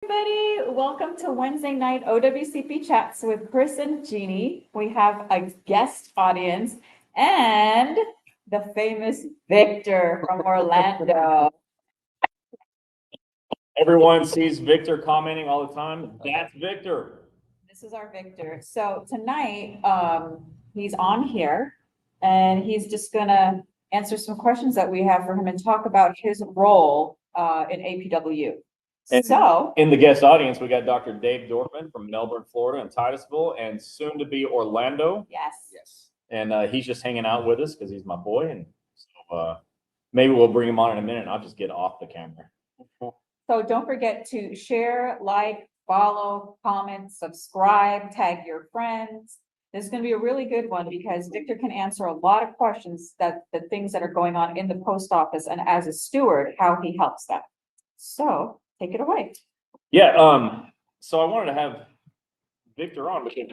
Everybody, welcome to Wednesday night OWCP chats with Chris and Gini. We have a guest audience and the famous Victor from Orlando. Everyone sees Victor commenting all the time. That's Victor. This is our Victor. So tonight, he's on here and he's just gonna answer some questions that we have for him and talk about his role in APW. And So in the guest audience, we got Dr. Dave Dorfman from Melbourne, Florida, and Titusville, and soon to be Orlando. yes. And he's just hanging out with us because he's my boy. And so maybe we'll bring him on in a minute and I'll just get off the camera. So don't forget to share, like, follow, comment, subscribe, tag your friends. This is gonna be a really good one because Victor can answer a lot of questions that the things that are going on in the post office and as a steward, how he helps them. So take it away. Yeah. So I wanted to have Victor on because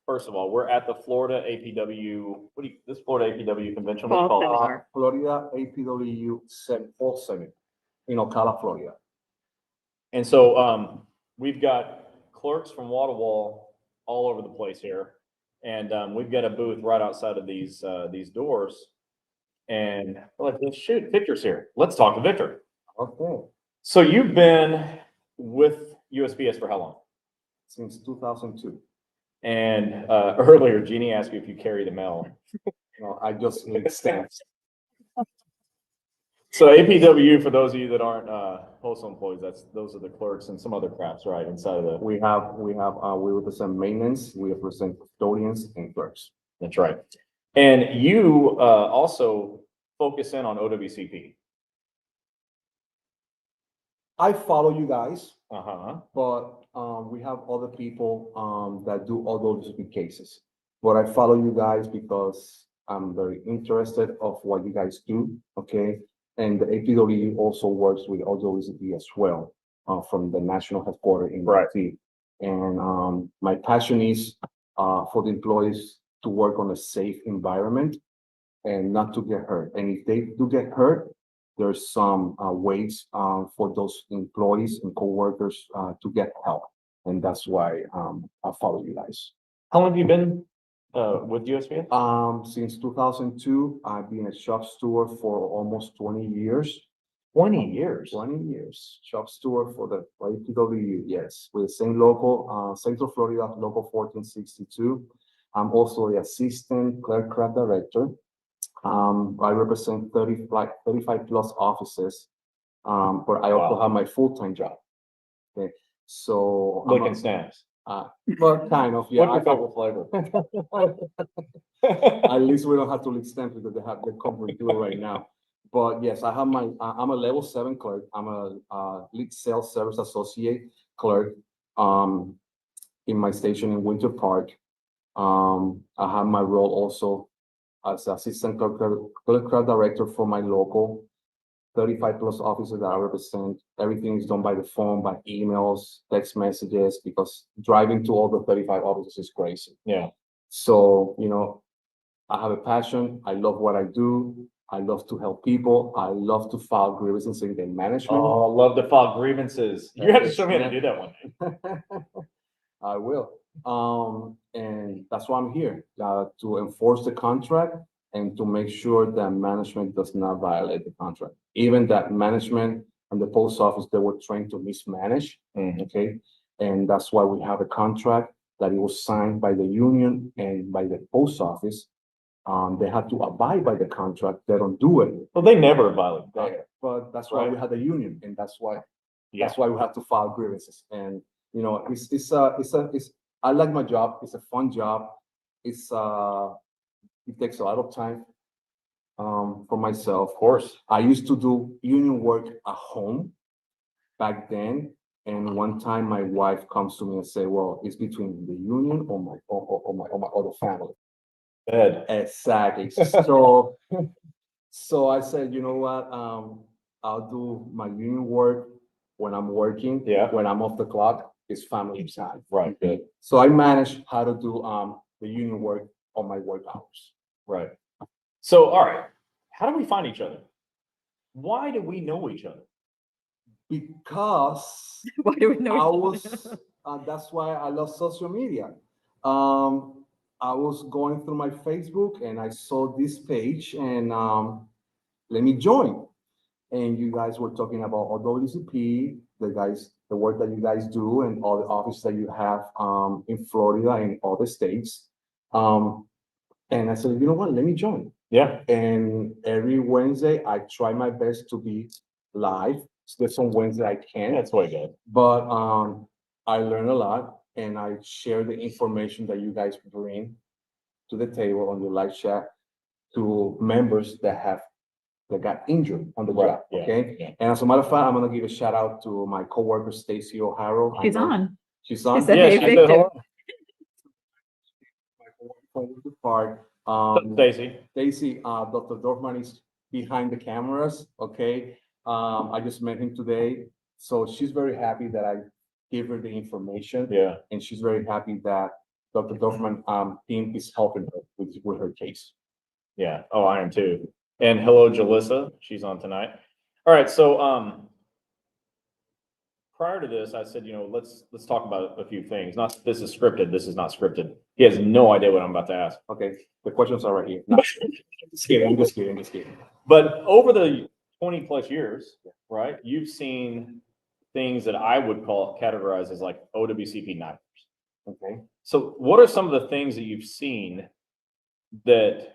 first of all, we're at the Florida APW. This Florida APW convention? What's it called? Florida APW Fall Summit in Ocala, Florida. And so we've got clerks from wall to wall all over the place here. And we've got a booth right outside of these doors. And we're like, let's shoot, Victor's here. Let's talk to Victor. Okay. So you've been with USPS for how long? Since 2002. And earlier, Gini asked you if you carry the mail. No, I just make stamps. So APW, for those of you that aren't postal employees, those are the clerks and some other crafts, right, inside of the. We represent maintenance, we represent custodians and clerks. That's right. And you also focus in on OWCP. I follow you guys, Uh-huh. but we have other people that do all those cases. But I follow you guys because I'm very interested of what you guys do, okay? And the APW also works with OWCP as well, from the national headquarters in Right. DC. And my passion is for the employees to work on a safe environment and not to get hurt. And if they do get hurt, there's some ways for those employees and coworkers to get help. And that's why I follow you guys. How long have you been with USPS? Since 2002, I've been a shop steward for almost 20 years. 20 years. 20 years. Shop steward for the APW, yes, with the same local, Central Florida, local 1462. I'm also the assistant clerk craft director. I represent 35 plus offices, but I also have my full-time job. Okay, so Licking stamps. but kind of, yeah. What's your favorite flavor? At least we don't have to lick stamps because they come with it right now. But yes, I'm a level 7 clerk. I'm a lead sales service associate clerk in my station in Winter Park. I have my role also as assistant clerk director for my local 35 plus offices that I represent. Everything is done by the phone, by emails, text messages, because driving to all the 35 offices is crazy. Yeah. So, I have a passion. I love what I do. I love to help people. I love to file grievances in the management. Oh, I love to file grievances. You have to show me how to do that one day. I will. And that's why I'm here, to enforce the contract and to make sure that management does not violate the contract. Even that management and the post office, they were trained to mismanage, okay? And that's why we have a contract that it was signed by the union and by the post office. They had to abide by the contract. They don't do it. Well, they never violate the contract. But that's why we had the union, and that's why Yeah. that's why we have to file grievances. And I like my job. It's a fun job. It takes a lot of time for myself. Of course. I used to do union work at home back then. And one time my wife comes to me and say, well, it's between the union or my other family. Ed. Exactly. So I said, you know what? I'll do my union work when I'm working. Yeah. When I'm off the clock, it's family time. Right. Good. So I managed how to do the union work on my work hours. Right. So, all right. How do we find each other? Why do we know each other? Because Why do we know? I was, that's why I love social media. I was going through my Facebook and I saw this page and, let me join. And you guys were talking about OWCP, the work that you guys do and all the offices that you have, in Florida and all the states. And I said, you know what, let me join. Yeah, And every Wednesday, I try my best to be live. So there's some Wednesday I can't. that's way good. But I learn a lot and I share the information that you guys bring to the table on the live chat to members that got injured on the Right, job. yeah, Okay. yeah. And as a matter of fact, I'm gonna give a shout out to my coworker Stacy O'Hara. I She's know on. She's on. said, Yeah, "Hey, she said Victor." hello. My coworker from the park. Stacy. Stacy, Dr. Dorfman is behind the cameras, okay? I just met him today, so she's very happy that I gave her the information. Yeah, And she's very happy that Dr. Dorfman, team is helping her with her case. yeah. Oh, I am too. And hello, Jalissa. She's on tonight. All right, so prior to this, I said, let's talk about a few things. Not that this is scripted. This is not scripted. He has no idea what I'm about to ask. Okay, the questions are right here. No, just kidding, I'm just kidding, I'm just kidding. But over the 20 plus years, right, you've seen things that I would categorize as like OWCP nightmares. Okay, So what are some of the things that you've seen that,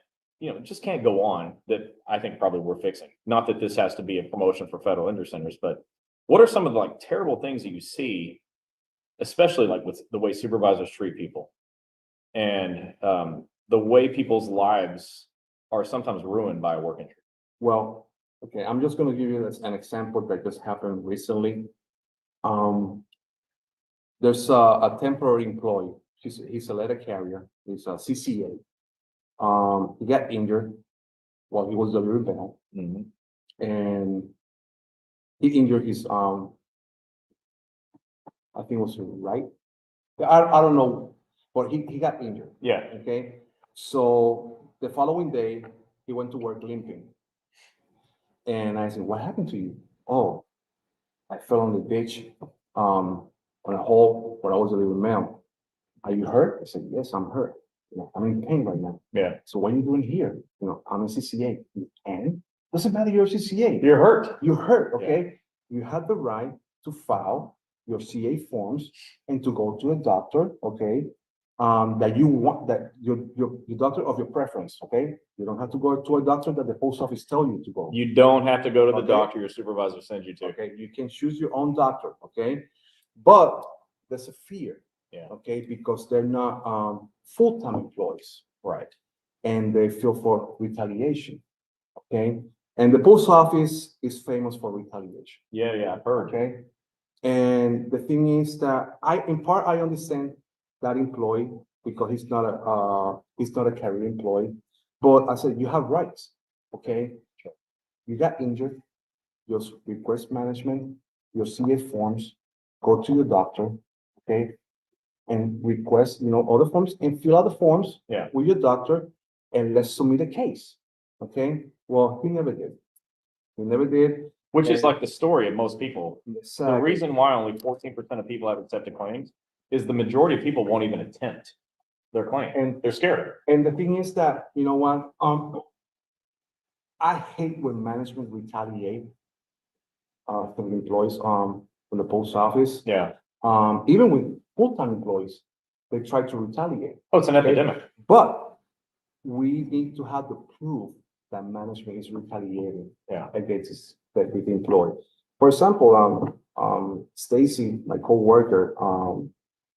just can't go on that I think probably we're fixing? Not that this has to be a promotion for federal injury centers, but what are some of the like terrible things that you see, especially like with the way supervisors treat people and the way people's lives are sometimes ruined by a work injury? well, okay, I'm just gonna give you an example that just happened recently. There's a temporary employee, he's a letter carrier, he's a CCA. He got injured while he was delivering back, Mhm. and he injured his, I think it was right. I don't know, but he got injured, Yeah, okay? So the following day, he went to work limping. And I said, what happened to you? Oh, I fell on the ditch, on a hole when I was a little mail. Are you hurt? I said, yes, I'm hurt. I'm in pain right now. yeah. So what are you doing here? I'm a CCA. You can? Doesn't matter, you're a CCA. You're hurt. You're hurt, okay? You have the right to file your CA forms and to go to a doctor, okay? That you want, that your doctor of your preference, okay? You don't have to go to a doctor that the post office tell you to go. You don't have to go to the Okay. doctor your supervisor sends you to. Okay, you can choose your own doctor, okay? But there's a fear. Yeah. Okay, because they're not full-time employees, Right. and they feel for retaliation. Okay, and the post office is famous for retaliation. Yeah, yeah, I've heard. Okay, and the thing is that in part, I understand that employee because he's not a career employee. But I said, you have rights, okay? You got injured, just request management, your CA forms, go to your doctor, okay? And request, all the forms and fill out the forms. Yeah. With your doctor and let's submit a case, okay? Well, he never did. He never did. Which is And- like the story of most people. The Exactly. reason why only 14% of people have accepted claims is the majority of people won't even attempt their claim. And- they're scared. And the thing is that, you know what, I hate when management retaliate from the employees, from the post office. Yeah. Even with full-time employees, they try to retaliate. Oh, it's an epidemic. But we need to have the proof that management is retaliating. Yeah. Against the employee. For example, Stacy, my coworker,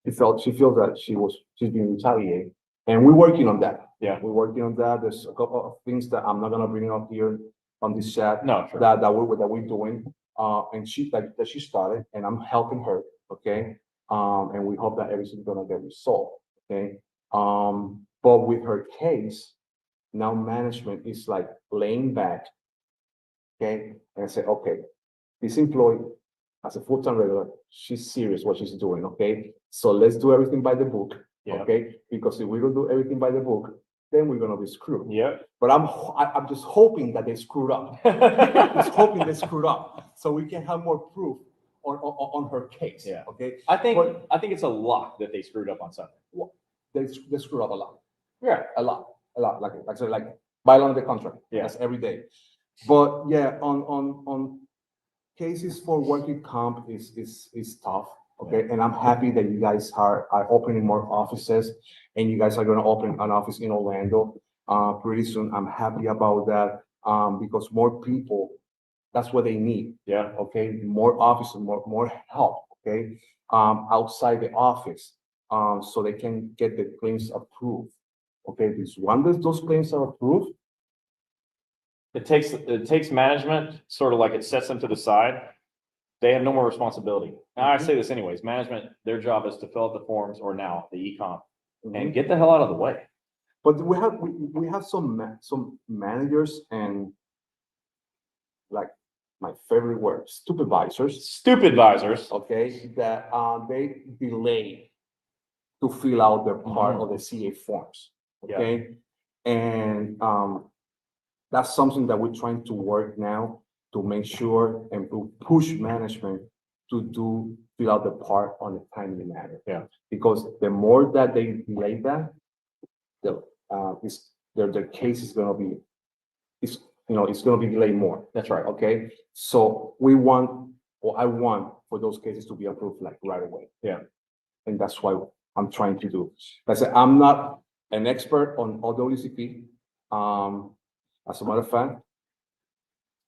she feels that she's being retaliated. And we're working on that. Yeah. We're working on that. There's a couple of things that I'm not gonna bring up here on this chat. No, sure. That we're doing. And that she started, and I'm helping her, okay? And we hope that everything's gonna get resolved, okay? But with her case, now management is like laying back, okay? And say, okay, this employee as a full-time regular, she's serious what she's doing, okay? So let's do everything by the book, Yeah. okay? Because if we don't do everything by the book, then we're gonna be screwed. Yeah. But I'm just hoping that they screwed up. Just hoping they screwed up, so we can have more proof on her case. Yeah. Okay, I think it's a lot that they screwed up on Sunday. they screwed up a lot, Yeah. a lot, like I said, like violate the contract. Yeah. That's every day. But yeah, on cases for working comp is tough. Okay, and I'm happy that you guys are opening more offices, and you guys are gonna open an office in Orlando pretty soon. I'm happy about that because more people, that's what they need. Yeah. Okay, more offices, more help. Okay, outside the office, so they can get the claims approved. Okay, this once those claims are approved, It takes management, sort of like it sets them to the side. They have no more responsibility. Now, I say this anyways, management, their job is to fill out the forms or now the e-com and get the hell out of the way. but we have some managers and like my favorite word, supervisors. Stupid advisors. Okay, that they delay to fill out their part of the CA forms. Yeah. Okay, and that's something that we're trying to work now to make sure and to push management to fill out the part on a timely manner. Yeah. Because the more that they delay that, their case is gonna be, it's gonna be delayed more. That's right. Okay, so we want, or I want for those cases to be approved like right away. Yeah. And that's why I'm trying to do. Like I said, I'm not an expert on OWCP. As a matter of fact,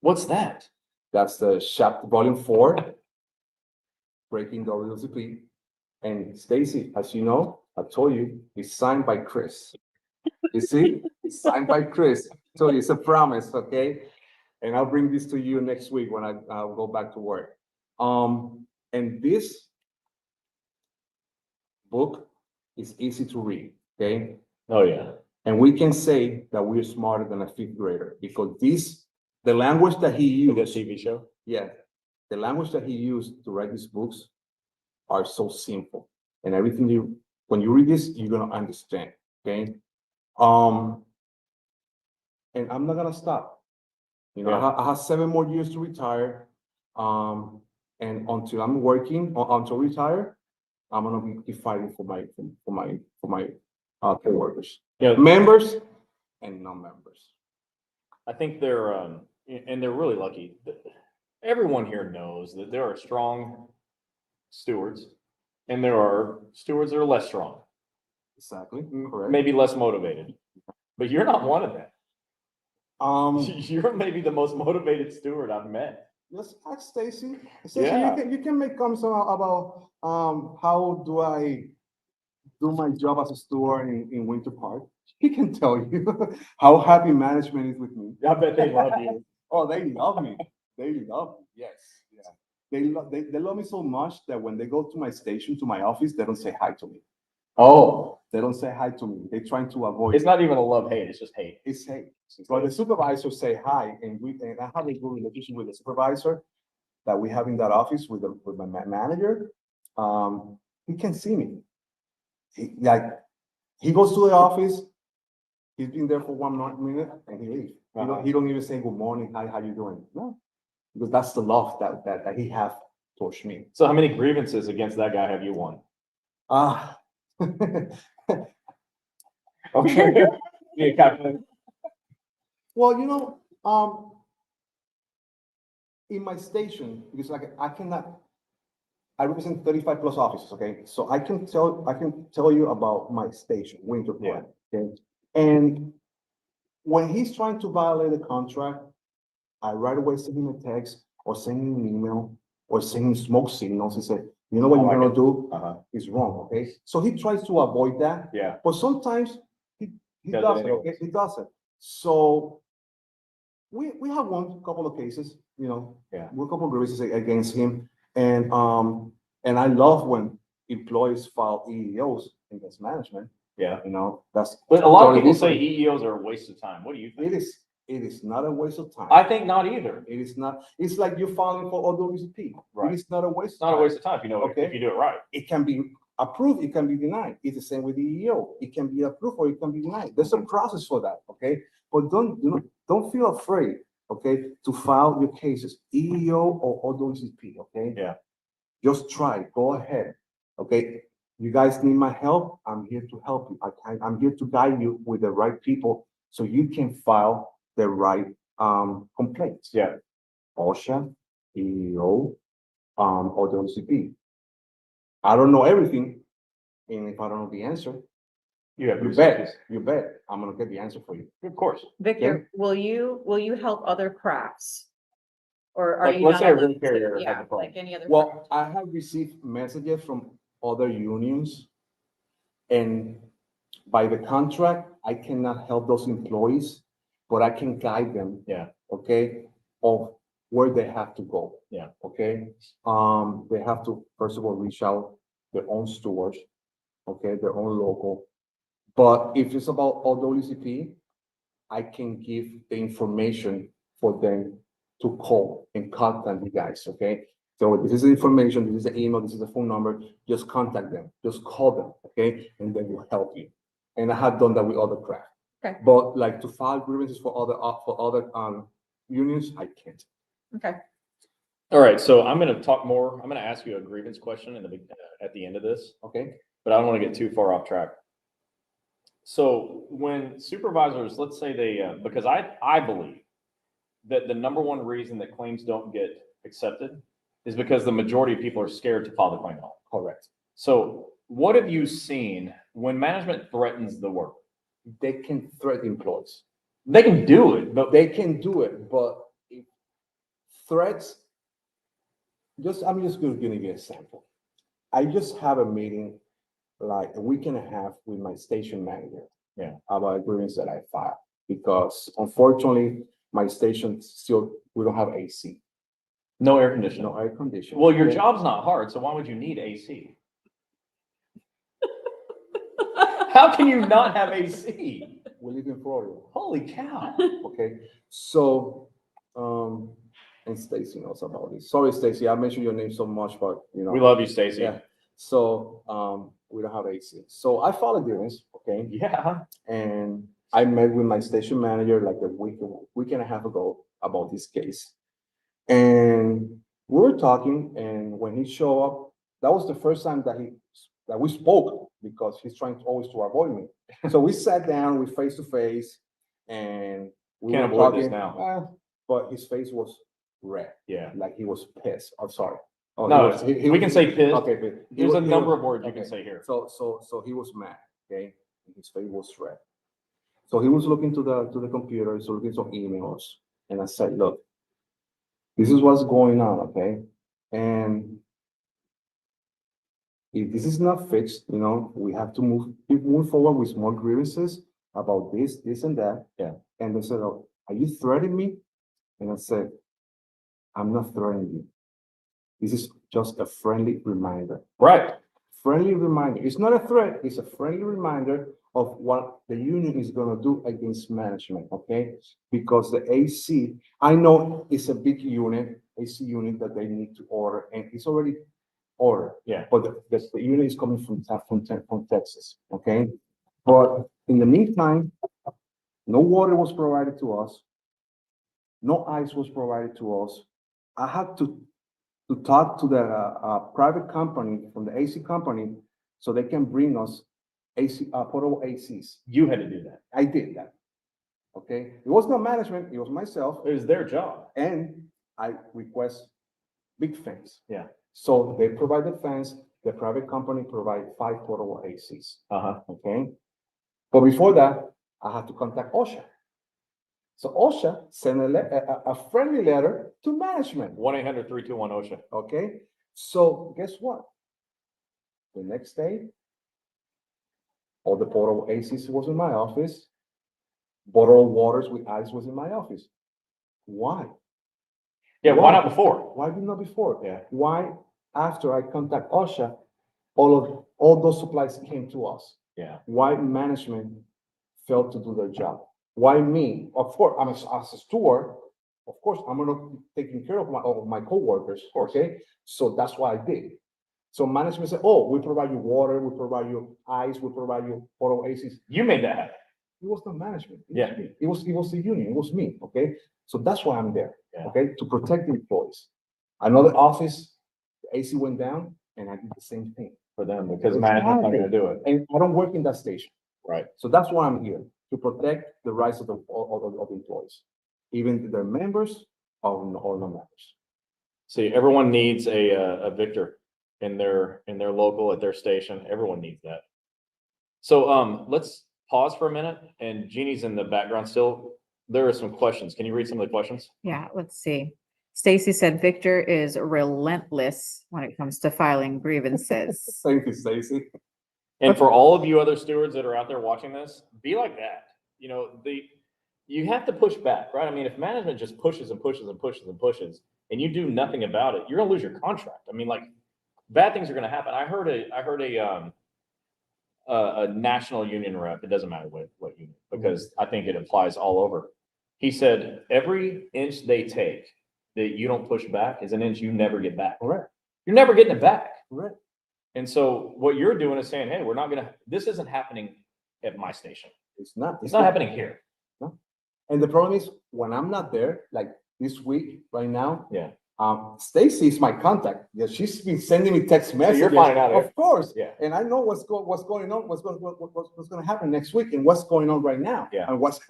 What's that? that's the chapter volume 4, breaking WCP. And Stacy, as you know, I told you, it's signed by Chris. You see, it's signed by Chris. So it's a promise, okay? And I'll bring this to you next week when I'll go back to work. And this book is easy to read, okay? Oh, yeah. And we can say that we're smarter than a 5th grader because the language that he That used, TV show? yeah, the language that he used to write these books are so simple. And everything when you read this, you're gonna understand, okay? And I'm not gonna stop. Yeah. I have 7 more years to retire. And until I'm working, until retire, I'm gonna be fighting for my coworkers, Yeah. members and non-members. I think they're, and they're really lucky. Everyone here knows that there are strong stewards and there are stewards that are less strong, Exactly, correct. maybe less motivated, but you're not one of them. Um, You're maybe the most motivated steward I've met. let's ask Stacy. Yeah. You can make comments about how do I do my job as a steward in Winter Park. He can tell you how happy management is with me. I bet they love you. Oh, they love me. They love me. Yes, yeah. They love me so much that when they go to my station, to my office, they don't say hi to me. Oh, They don't say hi to me. They're trying to avoid. it's not even a love hate, it's just hate. It's hate. But the supervisors say hi, and I have a good relationship with the supervisor that we have in that office with my manager. He can see me. He goes to the office. He's been there for 1 minute and he leaves. He don't even say good morning, hi, how you doing? No, because that's the love that he have towards me. So how many grievances against that guy have you won? Ah. Okay. Yeah, Captain. Well, in my station, because I represent 35 plus offices, okay? So I can tell you about my station, Winter Park, okay? And when he's trying to violate the contract, I right away send him a text or send him an email or send him smoke signals and say, you know what you're gonna do is wrong, okay? So he tries to avoid that. Yeah. But sometimes he Does it doesn't, anyways. okay? He doesn't. So we have won a couple of cases, Yeah. a couple of grievances against him. And I love when employees file EEOs against management, Yeah. that's. But a lot of totally people say different. EEOs are a waste of time. What do you think? It is not a waste of time. I think not either. It is not, it's like you filing for OWCP. Right. It is not a waste. It's not a waste of time if you know, Okay. if you do it right. It can be approved, it can be denied. It's the same with the EEO. It can be approved or it can be denied. There's a process for that, okay? But don't feel afraid, okay, to file your cases, EEO or OWCP, okay? Yeah. Just try, go ahead, okay? You guys need my help, I'm here to help you. I'm here to guide you with the right people so you can file the right complaints. Yeah. OSHA, EEO, OWCP. I don't know everything, and if I don't know the answer, You have you resources. bet, I'm gonna get the answer for you. Of course. Victor, will you help other crafts? Or are Like, you let's not say a allowed ring carrier to, has yeah, a problem. like any other? Well, I have received messages from other unions, and by the contract, I cannot help those employees, but I can guide them. Yeah. Okay, of where they have to go. Yeah. Okay, they have to, first of all, reach out their own stores, okay, their own local. But if it's about OWCP, I can give the information for them to call and contact you guys, okay? So this is the information, this is the email, this is the phone number, just contact them, just call them, okay? And they will help you. And I have done that with other craft. Okay. But like to file grievances for other unions, I can't. Okay, All right, so I'm gonna talk more. I'm gonna ask you a grievance question at the end of this, Okay? but I don't want to get too far off track. So when supervisors, let's say because I believe that the number one reason that claims don't get accepted is because the majority of people are scared to file the claim at all. Correct. So what have you seen when management threatens the work? They can threaten employees. They can do it, but They can do it, but if threats, I'm just gonna give you an example. I just have a meeting like a week and a half with my station manager. Yeah. About agreements that I filed, because unfortunately, my station still, we don't have AC, no air conditioning. no air conditioning. Well, your Okay? job's not hard, so why would you need AC? How can you not have AC? We live in Florida, Holy cow. okay? So, and Stacy knows about this. Sorry, Stacy, I mentioned your name so much, but you know. We love you, Stacy. Yeah. So, we don't have AC. So I filed a grievance, okay? Yeah. And I met with my station manager like a week and a half ago about this case. And we were talking, and when he showed up, that was the first time that we spoke, because he's trying to always to avoid me. So we sat down, we face to face, and we Can't were avoid this talking. now. But his face was red, Yeah. like he was pissed. I'm sorry. Oh, No, he we can say pissed. Okay, but he There's a he number of words you can okay. say here. So he was mad, okay? And his face was red. So he was looking to the computer, so looking some emails, and I said, look, this is what's going on, okay? And if this is not fixed, you know, we have to keep moving forward with more grievances about this and that. Yeah. And they said, oh, are you threatening me? And I said, I'm not threatening you. This is just a friendly reminder. Right. Friendly reminder. It's not a threat, it's a friendly reminder of what the union is gonna do against management, okay? Because the AC, I know it's a big unit, AC unit that they need to order, and it's already ordered. Yeah. But the unit is coming from Texas, okay? But in the meantime, no water was provided to us. No ice was provided to us. I had to talk to the private company from the AC company so they can bring us AC, portable ACs. You had to do that. I did that. Okay, it was not management, it was myself, It was their job. and I request big fans. Yeah. So they provide the fans, the private company provide 5 portable ACs, Uh-huh. okay? But before that, I had to contact OSHA. So OSHA sent a friendly letter to management. 1-800-321-OSHA. Okay, so guess what? The next day, all the portable ACs was in my office. Bottled waters with ice was in my office. Why? Yeah, why not before? Why did not before? Yeah. Why after I contact OSHA, all those supplies came to us? Yeah. Why management failed to do their job? Why me? Of course, I'm as a steward. Of course, I'm gonna be taking care of my coworkers. Okay, so that's what I did. So management said, oh, we provide you water, we provide you ice, we provide you photo ACs. You made that happen. It was not management. Yeah. It was the union. It was me. Okay. So that's why I'm there. Yeah. Okay. To protect the employees. Another office, the AC went down and I did the same thing. For them, because management's not gonna do it. And I don't work in that station. Right. So that's why I'm here, to protect the rights of the employees, even their members or non-members. See, everyone needs a Victor in their local, at their station. Everyone needs that. So, let's pause for a minute, and Jeannie's in the background still. There are some questions. Can you read some of the questions? Yeah, let's see. Stacy said Victor is relentless when it comes to filing grievances. Thank you, Stacy. And for all of you other stewards that are out there watching this, be like that. You know, you have to push back, right? I mean, if management just pushes and pushes and pushes and pushes, and you do nothing about it, you're gonna lose your contract. I mean, like, bad things are gonna happen. I heard a national union rep, it doesn't matter what union, because I think it applies all over. He said, every inch they take that you don't push back is an inch you never get back. Correct. You're never getting it back. Correct. And so what you're doing is saying, hey, this isn't happening at my station. It's not. It's not happening here. And the problem is, when I'm not there, like this week, right now, Yeah. Stacy is my contact. Yeah, she's been sending me text messages. you're finding out, Of course. Yeah. And I know what's going on, what's going to happen next week, and what's going on right now. Yeah. And what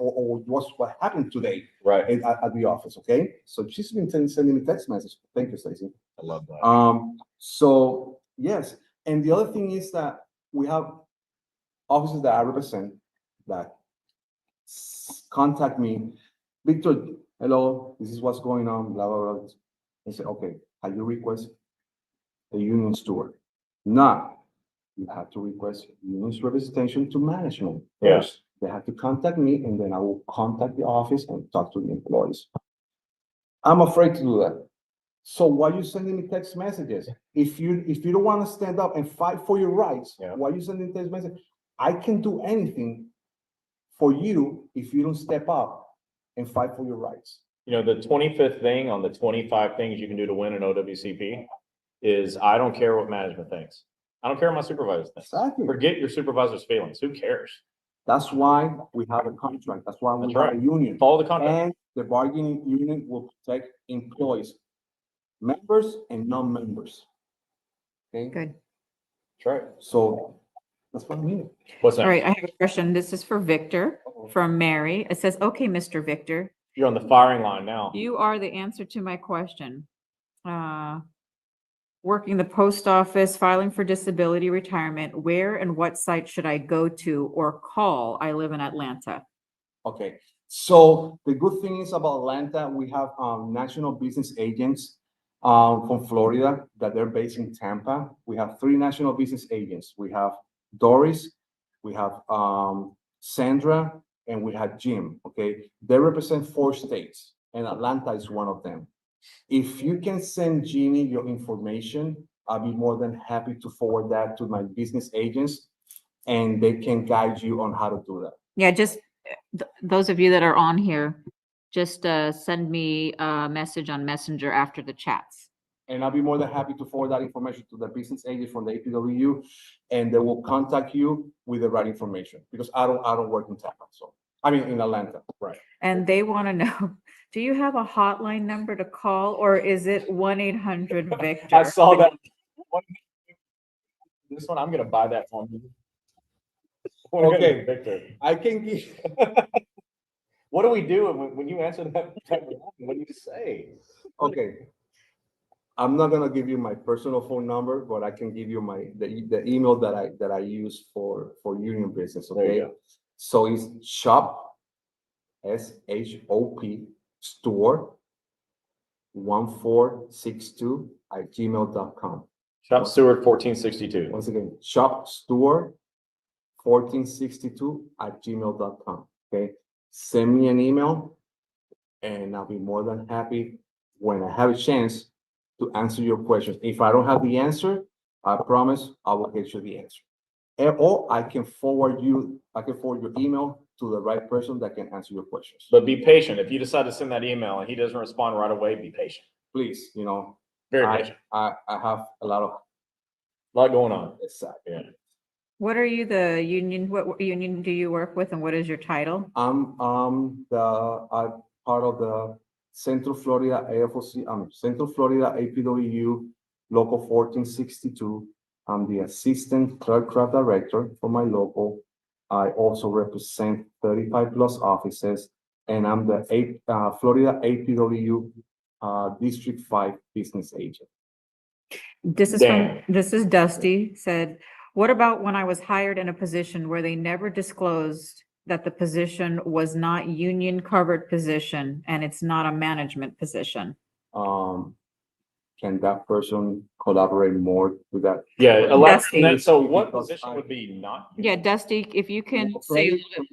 happened today Right. at the office. Okay. So she's been sending me text messages. Thank you, Stacy. I love that. So yes, and the other thing is that we have offices that I represent that contact me, Victor, hello, this is what's going on, blah, blah, blah. I said, okay, have you request a union steward? Now, you have to request union's representation to management. Yeah. First, they have to contact me, and then I will contact the office and talk to the employees. I'm afraid to do that. So why are you sending me text messages? If you don't want to stand up and fight for your rights, Yeah. why are you sending text messages? I can do anything for you if you don't step up and fight for your rights. You know, the 25th thing on the 25 things you can do to win an OWCP is I don't care what management thinks. I don't care what my supervisor thinks. Exactly. Forget your supervisor's feelings. Who cares? That's why we have a contract. That's why we That's have right. a union. Follow the contract. And the bargaining unit will protect employees, members and non-members. Okay, Good. That's right. so that's what I mean. What's All that? right, I have a question. This is for Victor from Mary. It says, okay, Mr. Victor, You're on the firing line now. you are the answer to my question. Working the post office, filing for disability retirement, where and what site should I go to or call? I live in Atlanta. Okay, so the good thing is about Atlanta, we have national business agents from Florida that they're based in Tampa. We have 3 national business agents. We have Doris, we have Sandra, and we have Jim. Okay, they represent 4 states, and Atlanta is one of them. If you can send Gini your information, I'll be more than happy to forward that to my business agents, and they can guide you on how to do that. Yeah, just those of you that are on here, just send me a message on Messenger after the chats. And I'll be more than happy to forward that information to the business agent from the APWU, and they will contact you with the right information, because I don't work in Tampa, so, I mean, in Atlanta, right? And they want to know, do you have a hotline number to call, or is it 1-800-VICTOR? I saw that. This one, I'm gonna buy that from you. Okay. Victor. I can give, What do we do when you answer that? What do you say? okay. I'm not gonna give you my personal phone number, but I can give you the email that I use for union business, There you okay? go. So it's shop, SHOP, store, 1462@gmail.com. Shop Stewart 1462. Once again, shop store 1462@gmail.com. Okay, send me an email, and I'll be more than happy when I have a chance to answer your questions. If I don't have the answer, I promise I will get you the answer. Or I can forward your email to the right person that can answer your questions. But be patient. If you decide to send that email and he doesn't respond right away, be patient. Please, Very I patient. have a lot of lot going on. Exactly. Yeah. What are you, the union, what union do you work with and what is your title? I'm part of the Central Florida AFOC, Central Florida APWU Local 1462. I'm the Assistant Clerk Craft Director for my local. I also represent 35 plus offices, and I'm the Florida APWU District 5 Business Agent. This is Damn. this is Dusty said, what about when I was hired in a position where they never disclosed that the position was not union covered position and it's not a management position? Can that person collaborate more with that? Yeah, Dusty. so what Because position would be not? Yeah, Dusty, if you can say a little bit.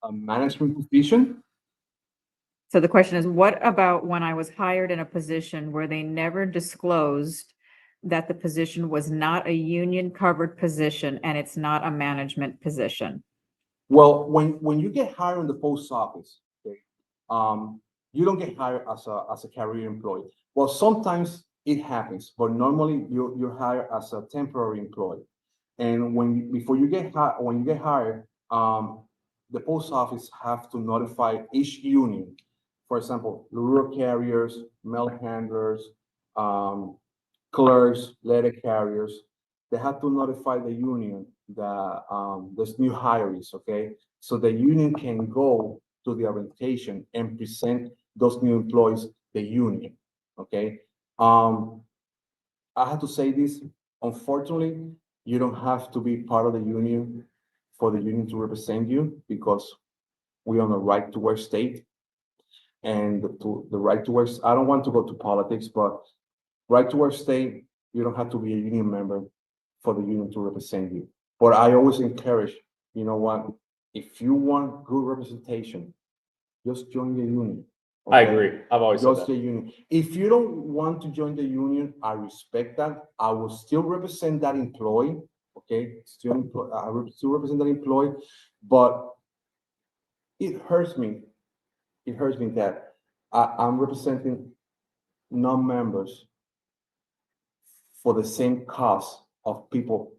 A management position? So the question is, what about when I was hired in a position where they never disclosed that the position was not a union covered position and it's not a management position? Well, when you get hired in the post office, okay, you don't get hired as a career employee. Well, sometimes it happens, but normally you're hired as a temporary employee. And before you get hired, when you get hired, the post office have to notify each union. For example, rural carriers, mail handlers, clerks, letter carriers, they have to notify the union that there's new hires, okay? So the union can go to the orientation and present those new employees the union, okay? I have to say this, unfortunately, you don't have to be part of the union for the union to represent you because we're on a right to work state. And the right to work, I don't want to go to politics, but right to work state, you don't have to be a union member for the union to represent you. But I always encourage, you know what, if you want good representation, just join the union. I okay? agree. I've always said Just that. the union. If you don't want to join the union, I respect that. I will still represent that employee, okay? I will still represent that employee, but it hurts me. It hurts me that I'm representing non-members for the same cost of people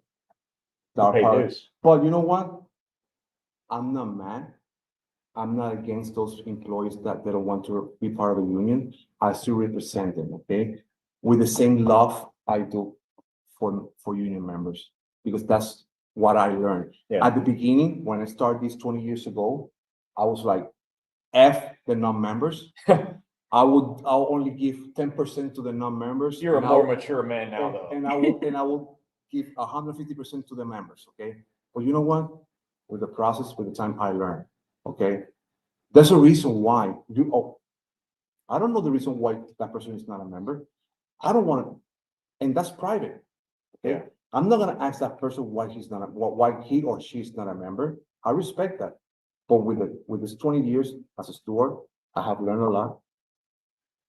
that You are pay part of. dues. But you know what? I'm not mad. I'm not against those employees that they don't want to be part of the union. I still represent them, okay? With the same love I do for union members, because that's what I learned. Yeah. At the beginning, when I started this 20 years ago, I was like, F the non-members. I'll only give 10% to the non-members. You're a and more I'll- mature man now, though. And I will give 150% to the members, okay? But you know what? With the process, with the time I learned, okay? There's a reason why I don't know the reason why that person is not a member. I don't want to, and that's private. Okay? Yeah. I'm not gonna ask that person why why he or she's not a member. I respect that. But with this 20 years as a steward, I have learned a lot.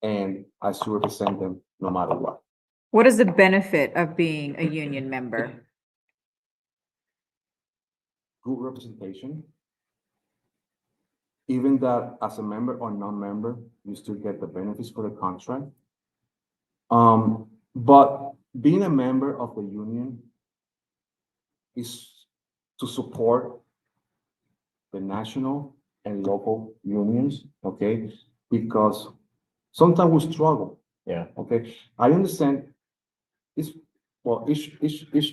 And I still represent them no matter what. What is the benefit of being a union member? Good representation. Even that as a member or non-member, you still get the benefits for the contract. But being a member of the union is to support the national and local unions, okay? Because sometimes we struggle. Yeah. Okay, I understand. Each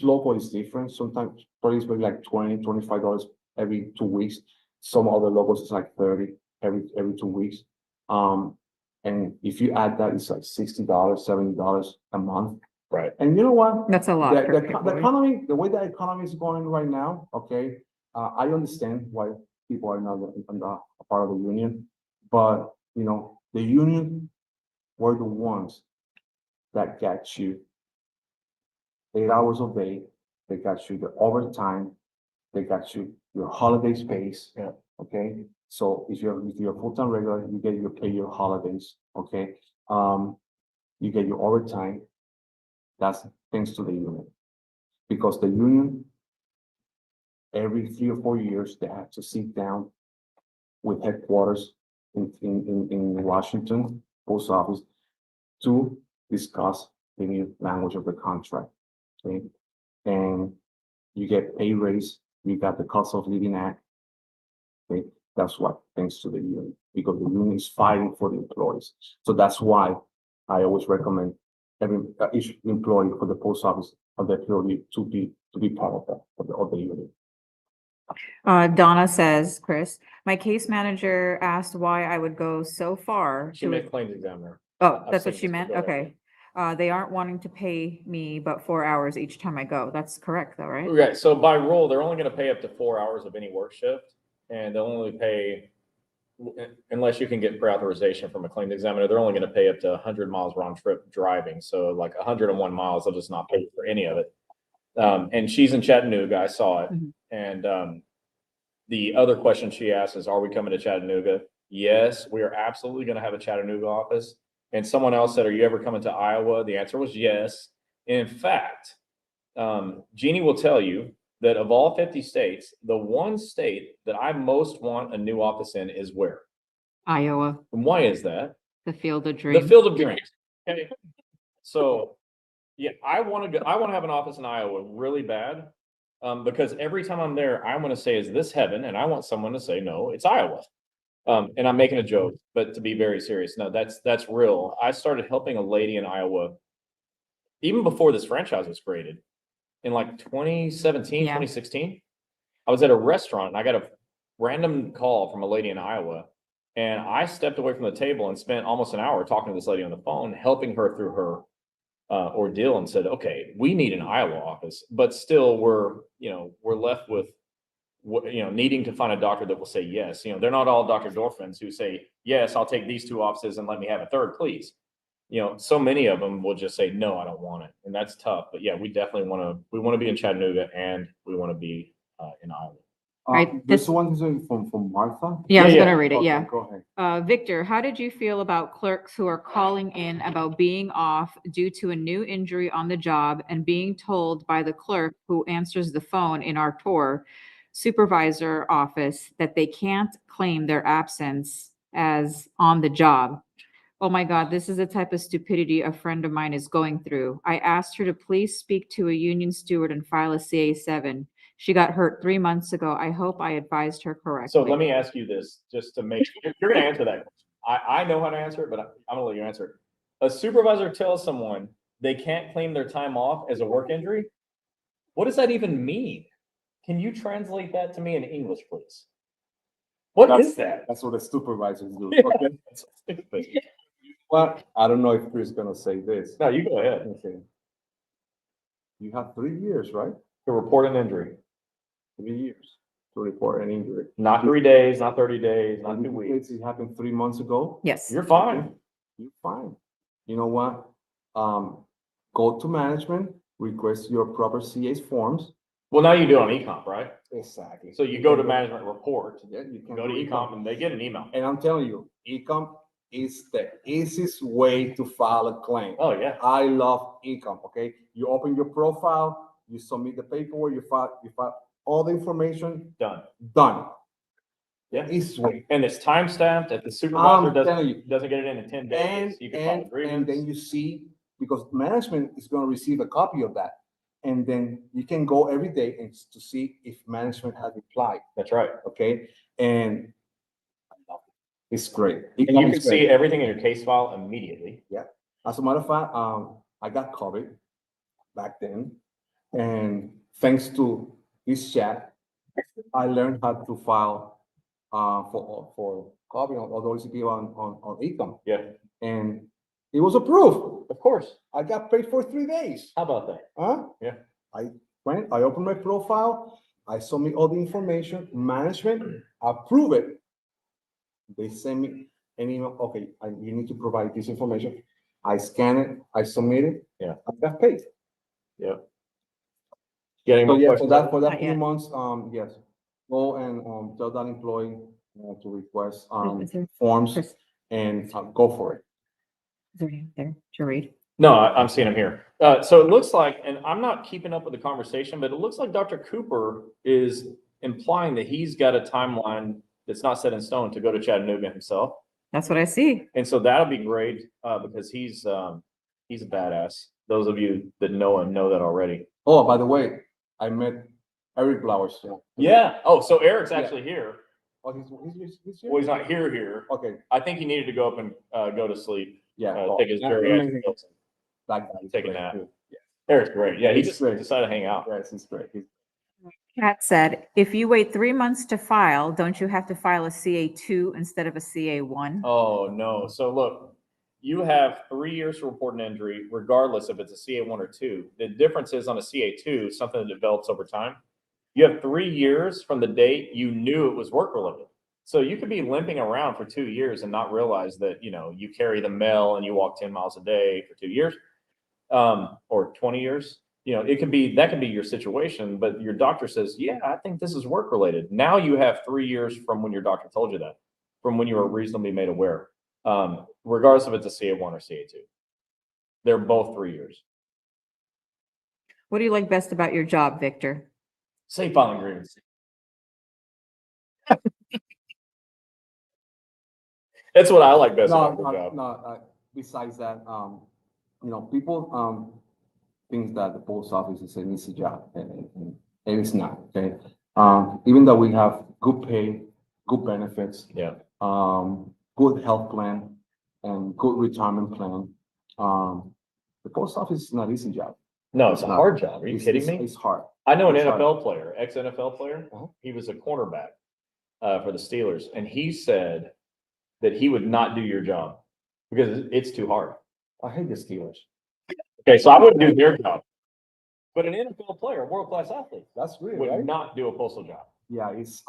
local is different. Sometimes probably it's like $20-$25 every 2 weeks. Some other locals is like 30 every 2 weeks. And if you add that, it's like $60, $70 a month. Right. And you know what? That's a lot. The economy, the way the economy is going right now, okay, I understand why people are not a part of the union, but you know, the union were the ones that got you 8 hours a day, they got you the overtime, they got you your holiday space. Yeah. Okay, so if you're a full-time regular, you pay your holidays, okay? You get your overtime. That's thanks to the union. Because the union, every 3 or 4 years, they have to sit down with headquarters in Washington, post office, to discuss the new language of the contract. Okay, and you get pay raise, you got the cost of living act. Okay, that's what, thanks to the union, because the union is fighting for the employees. So that's why I always recommend each employee for the post office of the employee to be part of that, of the union. Donna says, Chris, my case manager asked why I would go so far She to, meant claims examiner. oh, I've that's what seen she this meant? before. Okay. They aren't wanting to pay me but 4 hours each time I go. That's correct though, right? Right, so by rule, they're only gonna pay up to 4 hours of any work shift, and they'll only pay, unless you can get pre-authorization from a claims examiner, they're only gonna pay up to 100 miles round trip driving, so like 101 miles, they'll just not pay for any of it. And she's in Chattanooga, I saw it, Mhm. and the other question she asked is, are we coming to Chattanooga? Yes, we are absolutely gonna have a Chattanooga office. And someone else said, are you ever coming to Iowa? The answer was yes. In fact, Gini will tell you that of all 50 states, the one state that I most want a new office in is where? Iowa, And why is that? the field of The dreams. field of dreams. Okay. So, yeah, I want to have an office in Iowa really bad. Because every time I'm there, I want to say, is this heaven? And I want someone to say, no, it's Iowa. And I'm making a joke, but to be very serious, no, that's real. I started helping a lady in Iowa even before this franchise was created in like 2017, Yeah. 2016. I was at a restaurant and I got a random call from a lady in Iowa. And I stepped away from the table and spent almost an hour talking to this lady on the phone, helping her through her ordeal, and said, okay, we need an Iowa office, but still we're left with needing to find a doctor that will say yes. They're not all Dr. Dorfmans who say, yes, I'll take these 2 offices and let me have a third, please. So many of them will just say, no, I don't want it. And that's tough. But yeah, we definitely we want to be in Chattanooga, and we want to be in Iowa. Right, This this- one is from Martha. Yeah, I was Yeah, gonna read it, Okay, yeah. Go ahead. Victor, how did you feel about clerks who are calling in about being off due to a new injury on the job and being told by the clerk who answers the phone in our tour supervisor office that they can't claim their absence as on the job? Oh my God, this is the type of stupidity a friend of mine is going through. I asked her to please speak to a union steward and file a CA7. She got hurt 3 months ago. I hope I advised her correctly. So let me ask you this, just to make, you're going to answer that question. I know how to answer it, but I'm going to let you answer it. A supervisor tells someone they can't claim their time off as a work injury. What does that even mean? Can you translate that to me in English, please? What is that? That's what the supervisors do. Yeah, Okay. that's stupid. Well, I don't know if Chris is gonna say this. No, you go ahead. Okay. You have 3 years, right? To report an injury. 3 years to report an injury. Not 3 days, not 30 days, not And 2 in weeks. case it happened 3 months ago. Yes. You're fine. You're fine. You know what? Go to management, request your proper CA's forms. Well, now you do it on eComp, right? Exactly. So you go to management report, Yeah, you can go to do eComp, and they get an email. And I'm telling you, eComp is the easiest way to file a claim. Oh, yeah. I love eComp, okay? You open your profile, you submit the paperwork, you file all the information, Done. done. Yeah. Easiest way. And it's time stamped. If the supervisor I'm telling you. doesn't get it in 10 days, you can file a And grievance. then you see, because management is gonna receive a copy of that. And then you can go every day and to see if management has replied, That's right. okay? And it's great. And you can see everything in your case file immediately. As a matter of fact, I got COVID back then, and thanks to this chat, I learned how to file for COVID on OWCP on Ecom, Yeah, and it was approved. of course. I got paid for 3 days. How about that? Huh? Yeah. I opened my profile, I submit all the information, management approve it. They send me an email, okay, you need to provide this information. I scan it, I submit it. Yeah. I got paid. Yeah. You got any So more yeah, questions? for that Not 3 yet. months, yes, go and tell that employee to request Is there- forms Chris, and go for it. is there anything there to read? No, I'm seeing him here. So it looks like, and I'm not keeping up with the conversation, but it looks like Dr. Cooper is implying that he's got a timeline that's not set in stone to go to Chattanooga himself. That's what I see. And so that'll be great, because he's a badass. Those of you that know him know that already. Oh, by the way, I met Eric Blowers. Yeah. Oh, so Eric's Yeah. actually here. Oh, he's here? Well, he's not here. Okay, I think he needed to go up and, go to sleep. yeah. Take his Yeah, geriatric amazing. pills. That guy is Take a great, nap. too. Yeah, Eric's great. Yeah, he He's just great. decided to hang out. yes, he's great. Kat said, if you wait 3 months to file, don't you have to file a CA2 instead of a CA1? Oh, no. So look, you have 3 years to report an injury, regardless if it's a CA1 or 2. The difference is on a CA2, something that develops over time. You have 3 years from the date you knew it was work related. So you could be limping around for 2 years and not realize that, you carry the mail and you walk 10 miles a day for 2 years, or 20 years. That can be your situation, but your doctor says, yeah, I think this is work related. Now you have 3 years from when your doctor told you that, from when you were reasonably made aware, regardless if it's a CA1 or CA2. They're both 3 years. What do you like best about your job, Victor? Safe filing grievance. That's what I like best about the job. No, besides that, people, think that the post office is an easy job, and it's not, okay? Even though we have good pay, good benefits, Yeah. good health plan, and good retirement plan, the post office is not an easy job. No, it's a not. hard job. Are you kidding me? It's hard. I know an It's hard. NFL player, ex-NFL player. Uh-huh. He was a cornerback for the Steelers, and he said that he would not do your job because it's too hard. I hate the Steelers. Okay, so I wouldn't do their job, but an NFL player, a world-class athlete, That's weird, would right? not do a postal job. Yeah, it's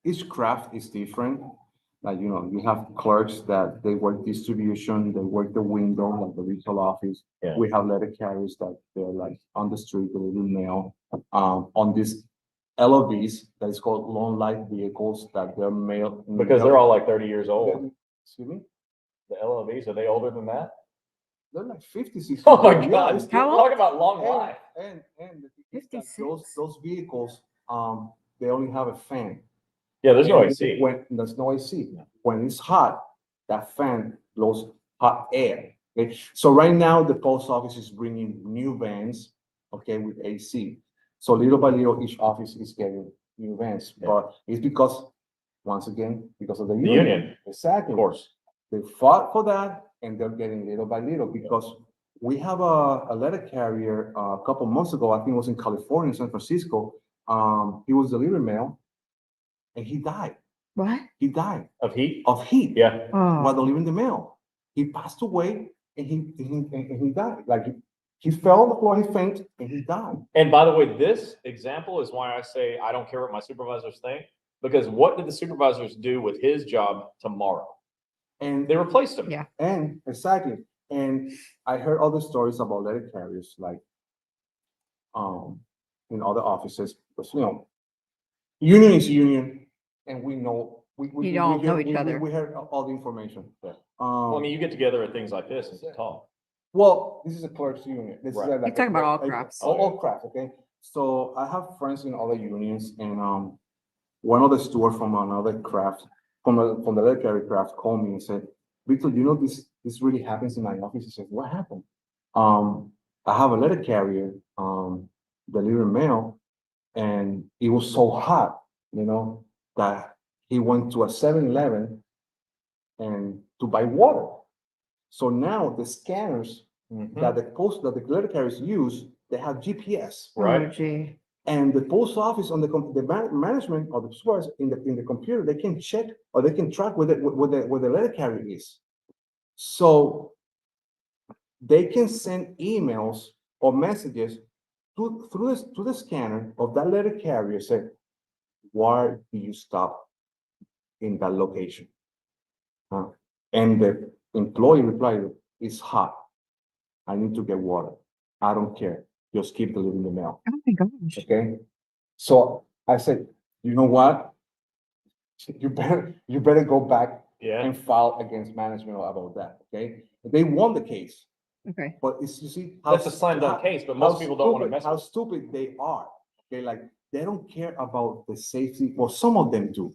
each craft is different. Like, you have clerks that they work distribution, they work the window, like the retail office. Yeah. We have letter carriers that they're like on the street, delivering mail. On these LOVs, that is called long life vehicles, that they're mail. Because they're all like 30 years old. Excuse me? The LOVs, are they older than that? They're like 50, 60. Oh my Yeah, God, it's- How old? talk about long life. And the thing is that 56. those vehicles, they only have a fan. Yeah, there's no And AC. When there's no AC, when it's hot, that fan blows hot air. Okay, so right now the post office is bringing new vans, okay, with AC. So little by little, each office is getting new vans, Yeah. but it's because, once again, because of the The union. union, Exactly. of course. They fought for that, and they're getting little by little, because we have a letter carrier, a couple months ago, I think it was in California, San Francisco. He was delivering mail, and he died. What? He died Of heat? of heat Yeah. while Oh, delivering the mail. He passed away, and he died. Like, he fell on the floor, he fainted, and he died. And by the way, this example is why I say I don't care what my supervisors think, because what did the supervisors do with his job tomorrow? And They replaced him. Yeah. And exactly. And I heard other stories about letter carriers, like, in other offices, because, union is union, and we know, we You all know hear- each other. We heard all the information. Yeah. Well, I mean, you get together at things like this and talk. Well, this is a clerk's union. This is Right. like You're talking about all a- crafts. All crafts, okay? So I have friends in other unions, and one of the steward from another craft, from the letter carrier craft, called me and said, Victor, this really happens in my office. He said, what happened? I have a letter carrier, delivering mail, and it was so hot, that he went to a 7-Eleven and to buy water. So now the scanners Mhm. that the letter carriers use, they have GPS. oh, Right? gee. And the post office on the management or the supervisor in the computer, they can check or they can track where the letter carrier is. So they can send emails or messages to the scanner of that letter carrier, say, why do you stop in that location? And the employee replied, it's hot. I need to get water. I don't care. Just keep delivering the mail. Oh my gosh. Okay. So I said, you know what? You better go back Yeah. and file against management about that. Okay. They won the case, Okay. but you see how That's a slam dunk case, but most people don't want to mess how with it. stupid they are. Okay, like they don't care about the safety. Well, some of them do,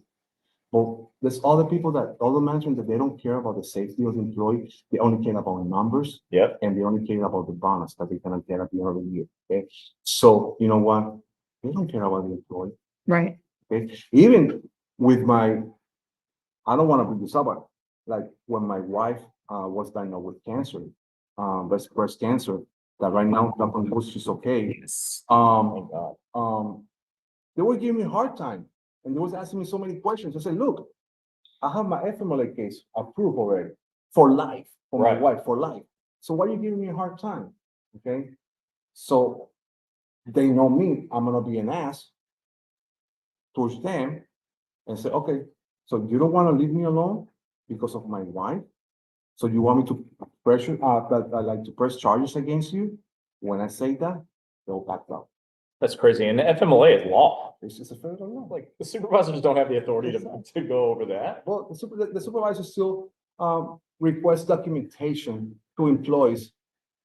But there's other people that, other management that they don't care about the safety of the employee. They only care about numbers. Yep. And they only care about the bonus that they're gonna get at the end of the year, okay? So, you know what? They don't care about the employee, Right. okay? Even with my, I don't wanna bring this up, but like when my wife, was diagnosed with cancer, breast cancer, that right now, knock on wood, she's okay. Yes. Thank God. They were giving me a hard time and they was asking me so many questions. I said, look, I have my FMLA case approved already for life, for my Right. wife, for life. So why are you giving me a hard time? Okay? So they know me, I'm gonna be an ass towards them and say, okay, so you don't wanna leave me alone because of my wife? So you want me to pressure, like to press charges against you? When I say that, they'll back up. That's crazy. And the FMLA is law. It's just a federal law. Like the supervisors don't have the authority Exactly. to go over that. Well, the supervisor still, requests documentation to employees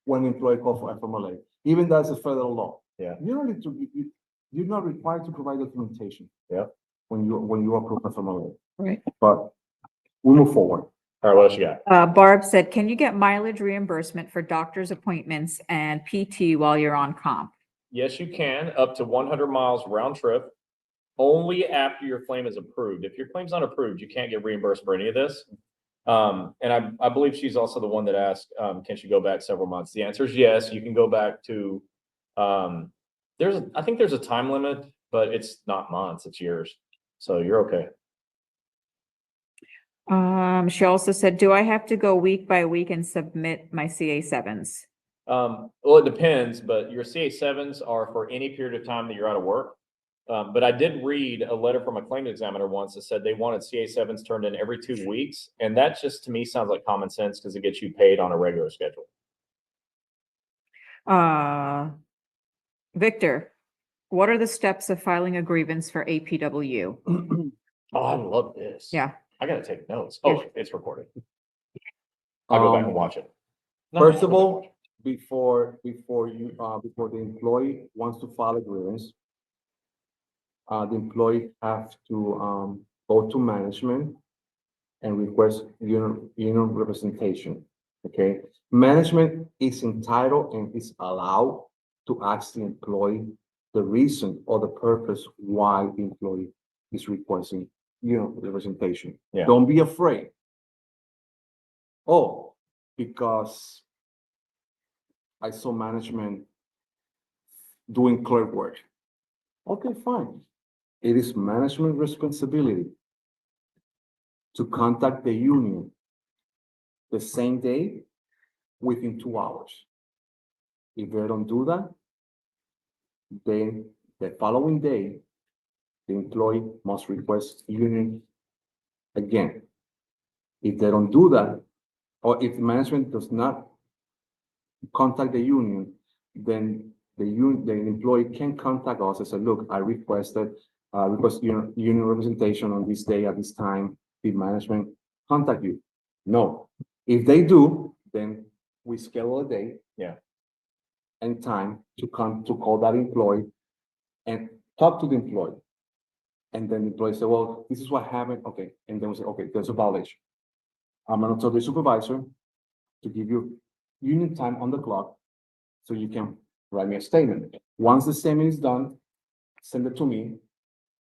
when employee call for FMLA, even that's a federal law. Yeah. You don't need to, you're not required to provide documentation. Yeah. When you approve FMLA, Right. but we move forward. All right, what else you got? Barb said, can you get mileage reimbursement for doctor's appointments and PT while you're on comp? Yes, you can, up to 100 miles round trip, only after your claim is approved. If your claim's not approved, you can't get reimbursed for any of this. And I believe she's also the one that asked, can she go back several months? The answer is yes, you can go back to, I think there's a time limit, but it's not months, it's years. So you're okay. She also said, do I have to go week by week and submit my CA7s? Well, it depends, but your CA7s are for any period of time that you're out of work. But I did read a letter from a claims examiner once that said they wanted CA7s turned in every 2 weeks. And that just to me sounds like common sense because it gets you paid on a regular schedule. Victor, what are the steps of filing a grievance for APW? Oh, I love this. Yeah. I gotta take notes. Oh, it's recorded. I'll go back and watch it. First of all, before the employee wants to file a grievance, the employee have to, go to management and request union representation, okay? Management is entitled and is allowed to ask the employee the reason or the purpose why the employee is requesting, representation. Yeah. Don't be afraid. Oh, because I saw management doing clerk work. Okay, fine. It is management responsibility to contact the union the same day within 2 hours. If they don't do that, then the following day, the employee must request union again. If they don't do that, or if management does not contact the union, then the employee can contact us and say, look, I requested, union representation on this day at this time. Did management contact you? No. If they do, then we schedule a day. Yeah. And time to come to call that employee and talk to the employee. And then the employee say, well, this is what happened. Okay. And then we say, okay, there's a violation. I'm gonna tell the supervisor to give you union time on the clock so you can write me a statement. Once the statement is done, send it to me.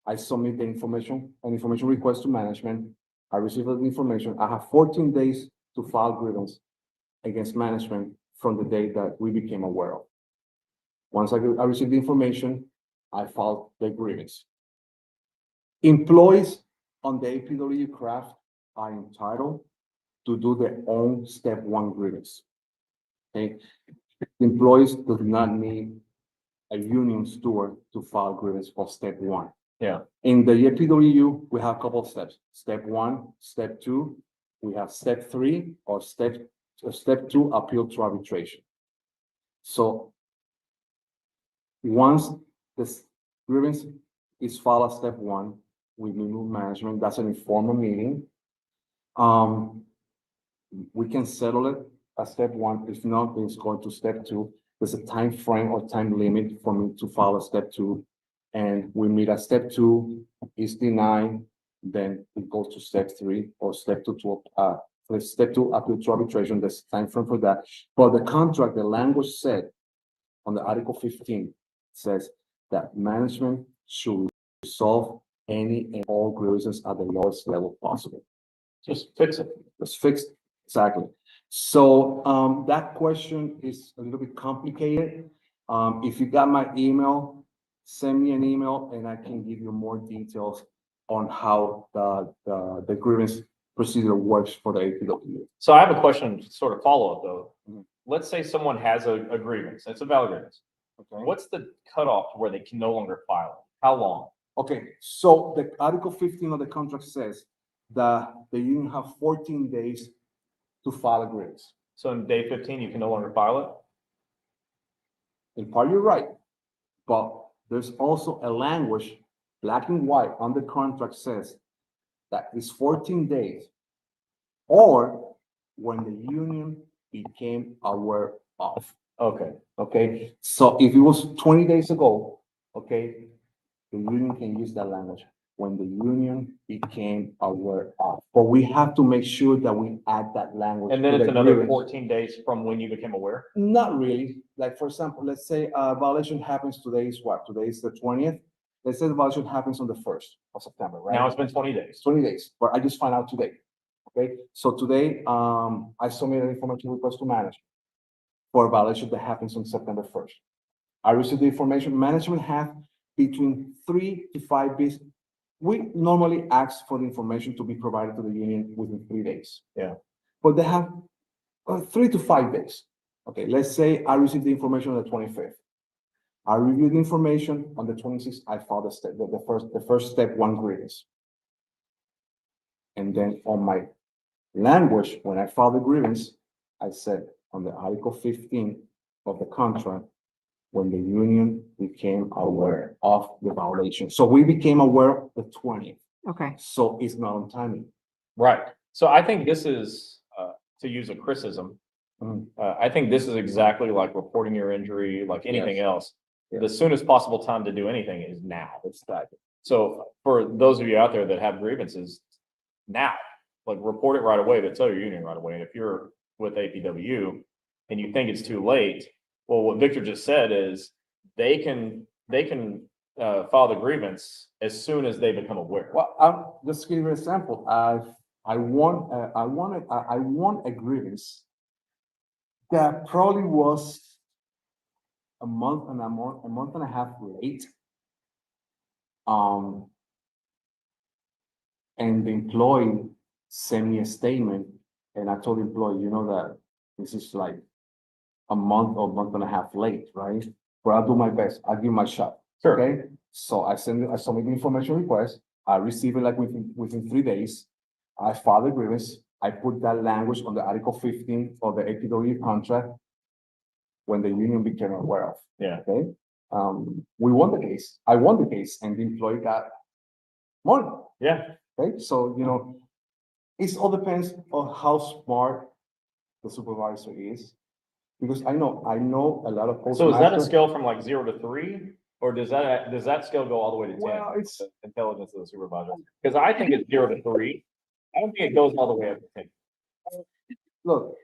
I submit the information, an information request to management. I receive the information. I have 14 days to file grievance against management from the day that we became aware of. Once I receive the information, I file the grievance. Employees on the APW craft are entitled to do their own step 1 grievance. Okay, employees do not need a union steward to file grievance for step 1. Yeah. In the APWU, we have a couple of steps. Step 1, step 2, we have step 3 or step 2 appeal to arbitration. So once this grievance is filed at step 1, we meet with management. That's an informal meeting. We can settle it at step 1. If not, it's going to step 2. There's a time frame or time limit for me to file a step 2. And we meet at step 2, is denied. then it goes to step 3 or step 2 step 2 up to arbitration. There's time frame for that. But the contract, the language said on the Article 15 says that management should resolve any and all grievances at the lowest level possible. Just fix it. Just fixed, exactly. So, that question is a little bit complicated. If you got my email, send me an email and I can give you more details on how the grievance procedure works for the APW. So I have a question, sort of follow-up though. Mhm. Let's say someone has a grievance, it's a valid grievance. Okay. What's the cutoff where they can no longer file it? How long? Okay, so the Article 15 of the contract says that the union have 14 days to file a grievance. So in day 15, you can no longer file it? In part, you're right, but there's also a language, black and white, on the contract says that it's 14 days, or when the union became aware of. Okay, so if it was 20 days ago, okay, the union can use that language, when the union became aware of. But we have to make sure that we add that language. And then to it's the another grievance. 14 days from when you became aware? Not really. Like, for example, let's say a violation happens today is what? Today is the 20th. Let's say the violation happens on the 1st of September, right? Now it's been 20 days. 20 days, but I just found out today. Okay, so today, I submitted an information request to management for a violation that happens on September 1st. I received the information. Management have between 3 to 5 days. We normally ask for the information to be provided to the union within 3 days. Yeah. But they have 3 to 5 days. Okay, let's say I received the information on the 25th. I reviewed the information on the 26th. I filed the first step 1 grievance. And then on my language, when I filed the grievance, I said on the Article 15 of the contract, when the union became aware of the violation. So we became aware the 20th. Okay. So it's not on timing. Right. So I think this is, to use a criticism, Mhm. I think this is exactly like reporting your injury, like anything Yes. else. Yes. The soonest possible time to do anything is now. It's that. So for those of you out there that have grievances, now, like report it right away, but tell your union right away. And if you're with APW and you think it's too late, well, what Victor just said is they can file the grievance as soon as they become aware. Well, I'll just give you an example. I won a grievance that probably was a month and a half late. And the employee sent me a statement, and I told the employee, you know that this is like a month or month and a half late, right? But I'll do my best. I'll give my shot. Sure. Okay, so I submit the information request. I receive it like within 3 days. I filed the grievance. I put that language on the Article 15 of the APW contract when the union became aware of. Yeah. Okay, we won the case. I won the case, and the employee got money. Yeah. Okay, so it all depends on how smart the supervisor is. Because I know a lot of So is that a postmasters. scale from like 0 to 3? Or does that scale go all the way to 10? Well, it's- The intelligence of the supervisor. Because I think it's 0 to 3. I don't think it goes all the way up to 10. Look,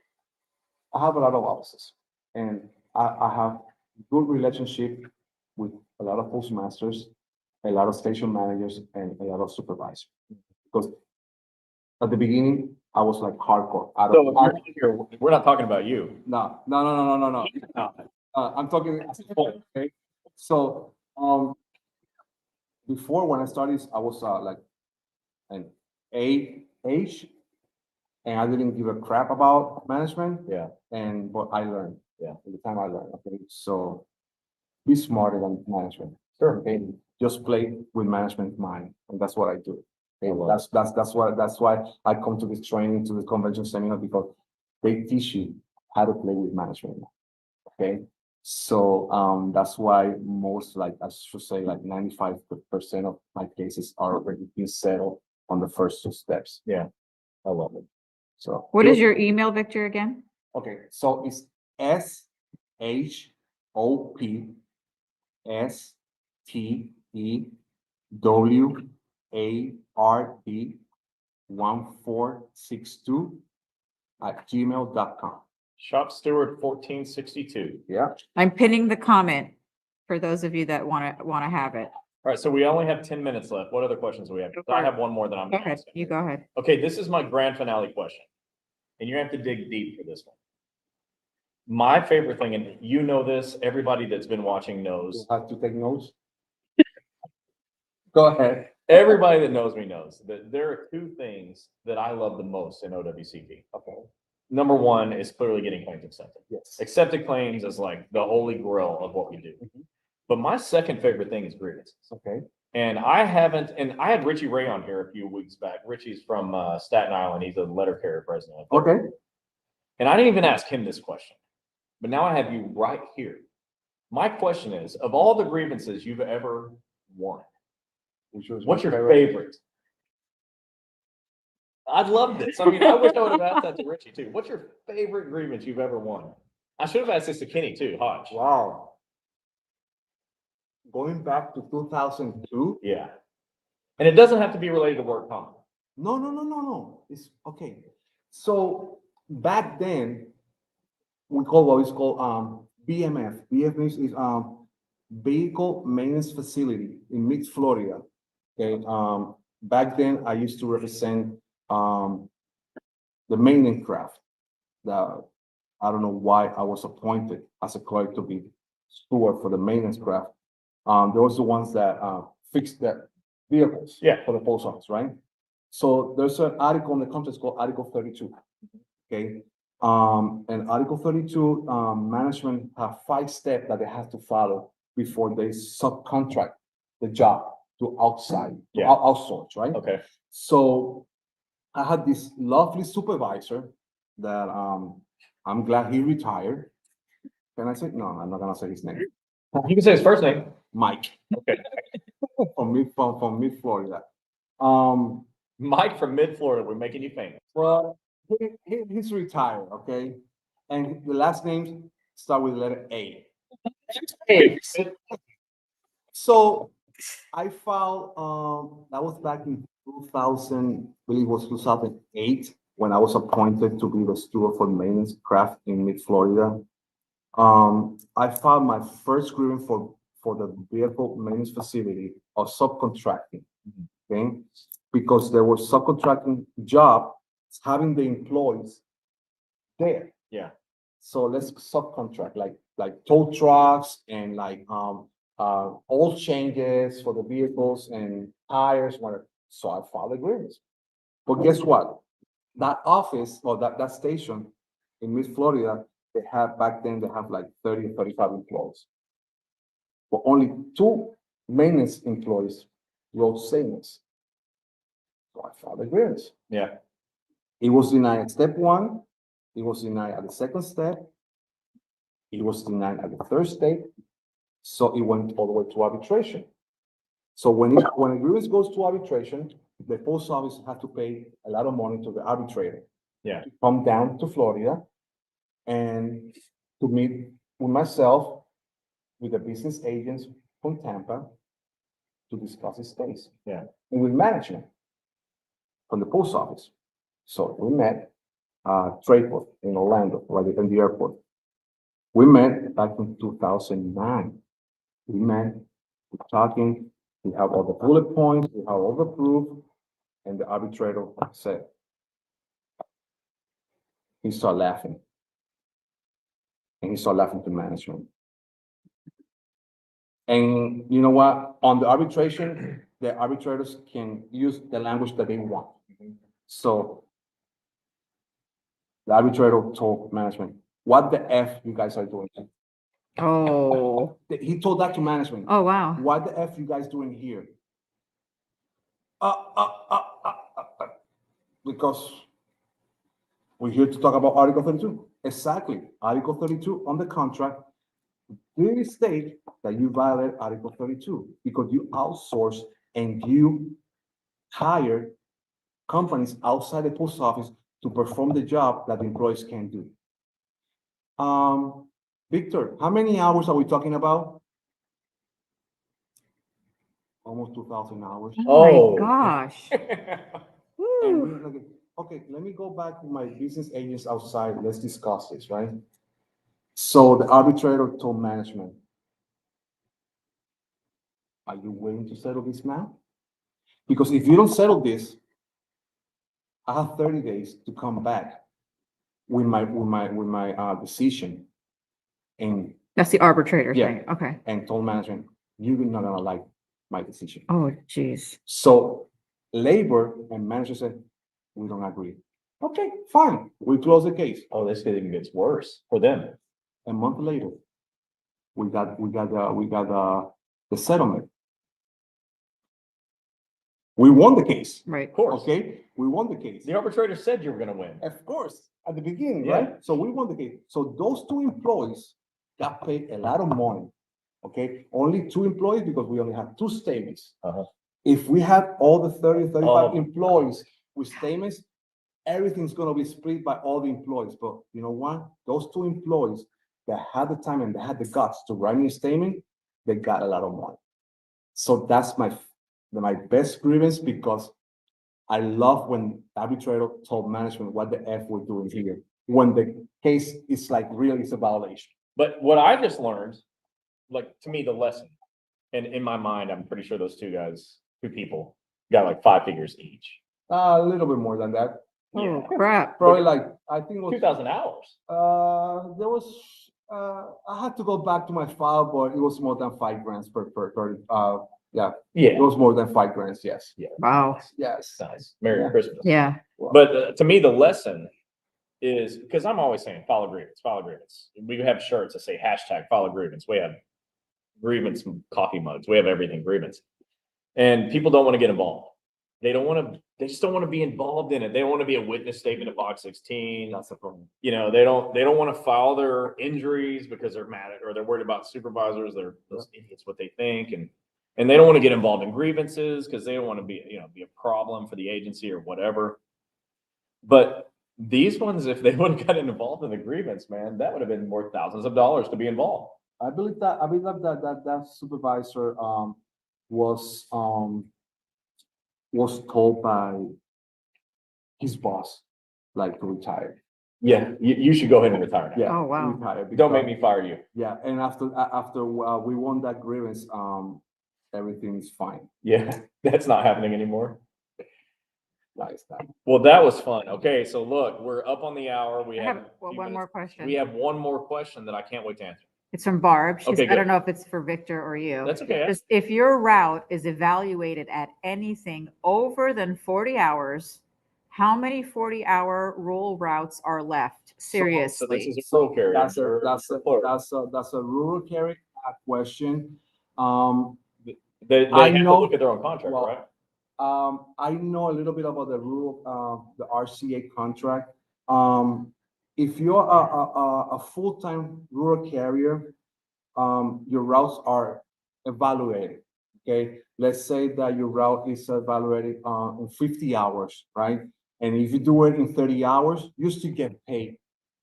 I have a lot of offices, and I have good relationship with a lot of postmasters, a lot of station managers, and a lot of supervisors. Because at the beginning, I was like hardcore. So we're not talking about you. No. I'm talking, okay? So, before when I started, I was like an age, and I didn't give a crap about management. Yeah. But I learned. Yeah. At the time I learned, okay? So be smarter than management. Sure. Okay? Just play with management mind, and that's what I do. Okay? I love That's why I come to this training, to the convention seminar, because they teach you how to play with management. Okay? So, that's why most, like, I should say, like 95% of my cases are already being settled on the first 2 steps. Yeah. I love it. So. What is your email, Victor, again? Okay, so it's SHOPSTEWARD shopsteward1462@gmail.com. Shop Steward 1462. Yeah. I'm pinning the comment for those of you that wanna have it. All right, so we only have 10 minutes left. What other questions do we have? Go I for it. have one more that I'm Go gonna ahead, ask. you go ahead. Okay, this is my grand finale question, and you have to dig deep for this one. My favorite thing, and you know this, everybody that's been watching You knows, have to take notes. Go ahead. everybody that knows me knows that there are two things that I love the most in OWCP. Okay. Number one is clearly getting claims accepted. Yes. Accepted claims is like the holy grail of what we do. Mhm. But my second favorite thing is grievances. Okay. And I had Richie Ray on here a few weeks back. Richie's from Staten Island. He's a letter carrier president. Okay. And I didn't even ask him this question, but now I have you right here. My question is, of all the grievances you've ever won, what's your favorite? I'd love this. I mean, I wish I would have asked that to Richie too. What's your favorite grievance you've ever won? I should have asked this to Kenny too, Hodge. Wow. Going back to 2002? Yeah. And it doesn't have to be related to work comp. No. It's okay. So back then, we call what is called BMF. BMF is Vehicle Maintenance Facility in Mid Florida. Okay. Back then I used to represent the maintenance craft. I don't know why I was appointed as a clerk to be steward for the maintenance craft. Those are the ones that fix the vehicles. Yeah. For the post office, right? So there's an article in the contract called Article 32. Okay. And Article 32, management have 5 steps that they have to follow before they subcontract the job to outside, to Yeah. outsource, right? Okay. So I had this lovely supervisor that I'm glad he retired. Can I say? No, I'm not gonna say his name. You can say his first name. Mike. Okay. From mid Florida. Mike from Mid Florida, we're making you famous. Well, he's retired, okay? And the last names start with the letter A. So I filed, that was back in 2000, I believe it was 2008, when I was appointed to be the steward for maintenance craft in Mid Florida. I filed my first grievance for the vehicle maintenance facility of subcontracting, okay? Because there was subcontracting job having the employees there. Yeah. So let's subcontract like tow trucks and like oil changes for the vehicles and tires, whatever. So I filed a grievance. But guess what? That office or that station in Mid Florida, back then they have like 30 or 35 employees. But only 2 maintenance employees wrote statements. So I filed a grievance. Yeah. It was denied at step 1. It was denied at the second step. It was denied at the third step. So it went all the way to arbitration. So when a grievance goes to arbitration, the post office has to pay a lot of money to the arbitrator. Yeah. To come down to Florida and to meet with myself, with the business agents from Tampa to discuss his case. Yeah. And with management from the post office. So we met Trayport in Orlando, right in the airport. We met back in 2009. We met, we're talking, we have all the bullet points, we have all the proof, and the arbitrator said, he started laughing. And he started laughing to management. And you know what? On the arbitration, the arbitrators can use the language that they want. So the arbitrator told management, what the F you guys are doing? Oh, He told that to management. oh, wow. What the F you guys doing here? Because we're here to talk about Article 32. Exactly. Article 32 on the contract clearly states that you violate Article 32 because you outsource and you hire companies outside the post office to perform the job that the employees can't do. Victor, how many hours are we talking about? almost 2,000 hours. Oh Oh. my gosh. And Woo. we, okay, let me go back to my business agents outside. Let's discuss this, right? So the arbitrator told management, are you willing to settle this now? Because if you don't settle this, I have 30 days to come back with my decision. And, That's the arbitrator Yeah. thing. Okay. and told management, you're not gonna like my decision. Oh, geez. So labor and manager said, we don't agree. Okay, fine. We close the case. Oh, this even gets worse for them. A month later, we got the settlement. We won the case. Right. Of course. Okay, we won the case. The arbitrator said you were gonna win. Of course, at the beginning, Yeah. right? So we won the case. So those two employees got paid a lot of money. Okay, only two employees because we only had two statements. Uh-huh. If we had all the 30, 35 Oh. employees with statements, everything's gonna be split by all the employees. But you know what? Those two employees that had the time and they had the guts to write me a statement, they got a lot of money. So that's my best grievance because I love when the arbitrator told management what the F we're doing here. When the case is like really it's a violation. But what I just learned, like, to me, the lesson, and in my mind, I'm pretty sure those two people got like 5 figures each. A little bit more than that. Oh, Yeah. crap. Probably like, I think it was 2,000 hours. there was, I had to go back to my file, but it was more than 5 grand per, yeah, it Yeah. was more than 5 grand, yes. Yeah. Wow. Yes. Nice. Merry Yeah. Christmas. Yeah. But to me, the lesson is, because I'm always saying file a grievance, file a grievance. We have shirts that say hashtag file a grievance. We have grievance coffee mugs. We have everything grievance. And people don't want to get involved. They just don't want to be involved in it. They don't want to be a witness statement of box 16. That's the problem. You know, they don't want to file their injuries because they're mad at, or they're worried about supervisors. They're those idiots, what they think. And they don't want to get involved in grievances because they don't want to be a problem for the agency or whatever. But these ones, if they would have gotten involved in the grievance, man, that would have been worth thousands of dollars to be involved. I believe that supervisor, was told by his boss, like to retire. Yeah, you should go ahead and retire now. Yeah. Oh, wow. Retire. Don't make because- me fire you. Yeah, and after we won that grievance, everything is fine. Yeah, that's not happening anymore. Nice. Well, that was fun. Okay, so look, we're up on the hour. We I have have a few one more minutes. question. We have one more question that I can't wait to answer. It's from Barb. She's, Okay, I good. don't know if it's for Victor or you. That's okay. Just if your route is evaluated at anything over than 40 hours, how many 40-hour rule routes are left? So Seriously. this is a rural carrier. That's a rural carrier question. They I have to know- look at their own contract, well, right? I know a little bit about the rule, the RCA contract. If you're a full-time rural carrier, your routes are evaluated, okay? Let's say that your route is evaluated in 50 hours, right? And if you do it in 30 hours, you still get paid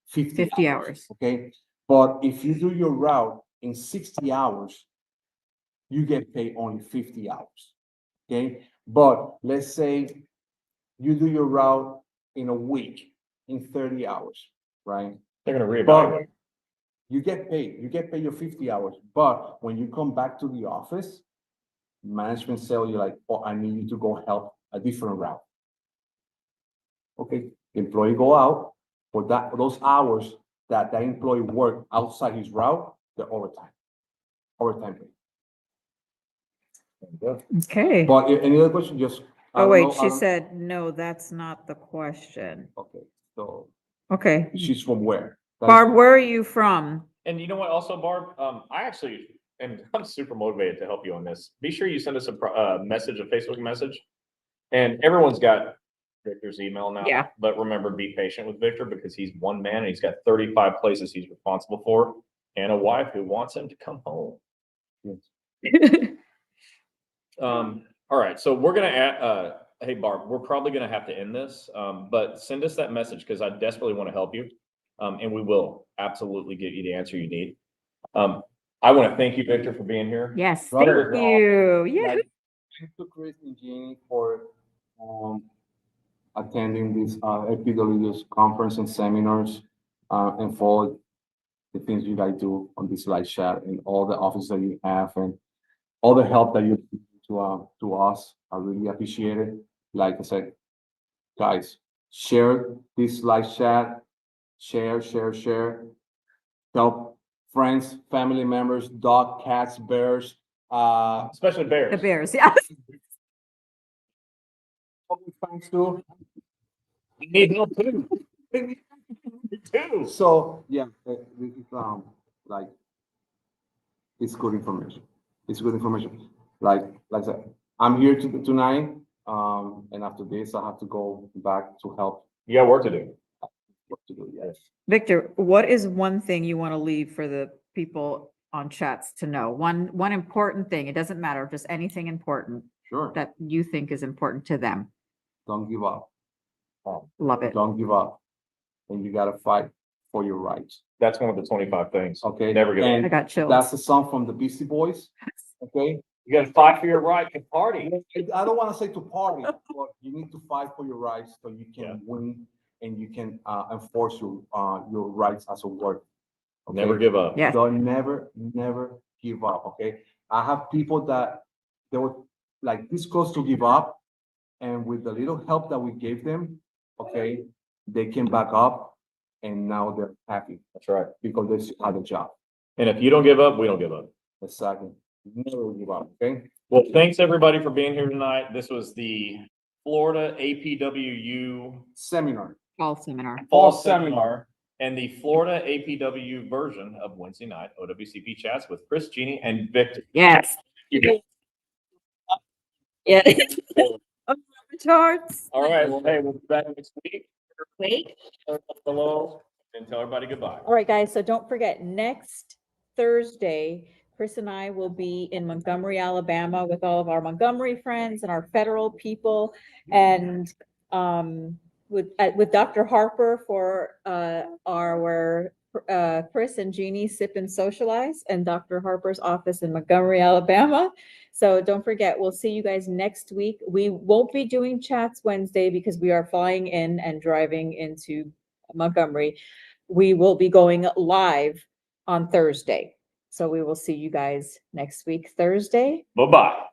50 hours. okay? But if you do your route in 60 hours, you get paid only 50 hours, okay? But let's say you do your route in a week, in 30 hours, right? They're gonna But reevaluate. you get paid your 50 hours, but when you come back to the office, management tell you like, oh, I need you to go help a different route. Okay, employee go out, for those hours that employee worked outside his route, they're overtime pay. Okay. But any other question, just. I Oh, don't wait, know, I she don't- said, no, that's not the question. Okay, so Okay. she's from where? Barb, where are you from? And you know what, also, Barb, I actually, and I'm super motivated to help you on this. Be sure you send us a message, a Facebook message. And everyone's got Victor's email now. Yeah. But remember, be patient with Victor because he's one man and he's got 35 places he's responsible for and a wife who wants him to come home. All right, so we're gonna add, hey Barb, we're probably gonna have to end this, but send us that message because I desperately want to help you. And we will absolutely get you the answer you need. I want to thank you, Victor, for being here. Yes, Brother, thank you. Yeah. Like, Thanks to Chris and Gini for attending this FPW's conference and seminars and for the things you guys do on this live chat and all the offices that you have and all the help that you give to us. I really appreciate it. Like I said, guys, share this live chat, share. Help friends, family members, dog, cats, bears, Especially The bears. Bears, yeah. thanks to. We need help too. Me too. So, yeah, this is, like, it's good information. It's good information. Like I said, I'm here tonight, and after this, I have to go back to help You got work to do. what to do, yes. Victor, what is one thing you want to leave for the people on chats to know? One important thing, it doesn't matter, just anything important Sure, that you think is important to them. don't give up, Love it. don't give up. And you gotta fight for your rights, That's one of the 25 things. okay? Never give up. I And got chills. that's a song from the Beastie Boys, okay? You gotta fight for your right to party. I don't wanna say to party, but you need to fight for your rights so you Yeah. can win and you can enforce your rights as a worker. okay? Never give up. Yes. Don't never give up, okay? I have people that they were like this close to give up, and with the little help that we gave them, okay, they came back up and now they're happy That's right. because they still had a job. And if you don't give up, we don't give up. Exactly. Never give up, okay? Well, thanks everybody for being here tonight. This was the Florida APWU Seminar. Fall seminar. Fall Fall Seminar and the Florida APW version of Wednesday night OWCP chats with Chris, Gini, and Victor. Yes. Yeah. Charts. All right, well, hey, we'll be back next week. Wait. Hello, and tell everybody goodbye. All right, guys, so don't forget, next Thursday, Chris and I will be in Montgomery, Alabama with all of our Montgomery friends and our federal people. And with Dr. Harper for our Chris and Jeannie Sip and Socialize and Dr. Harper's office in Montgomery, Alabama. So don't forget, we'll see you guys next week. We won't be doing chats Wednesday because we are flying in and driving into Montgomery. We will be going live on Thursday. So we will see you guys next week, Thursday. Bye-bye.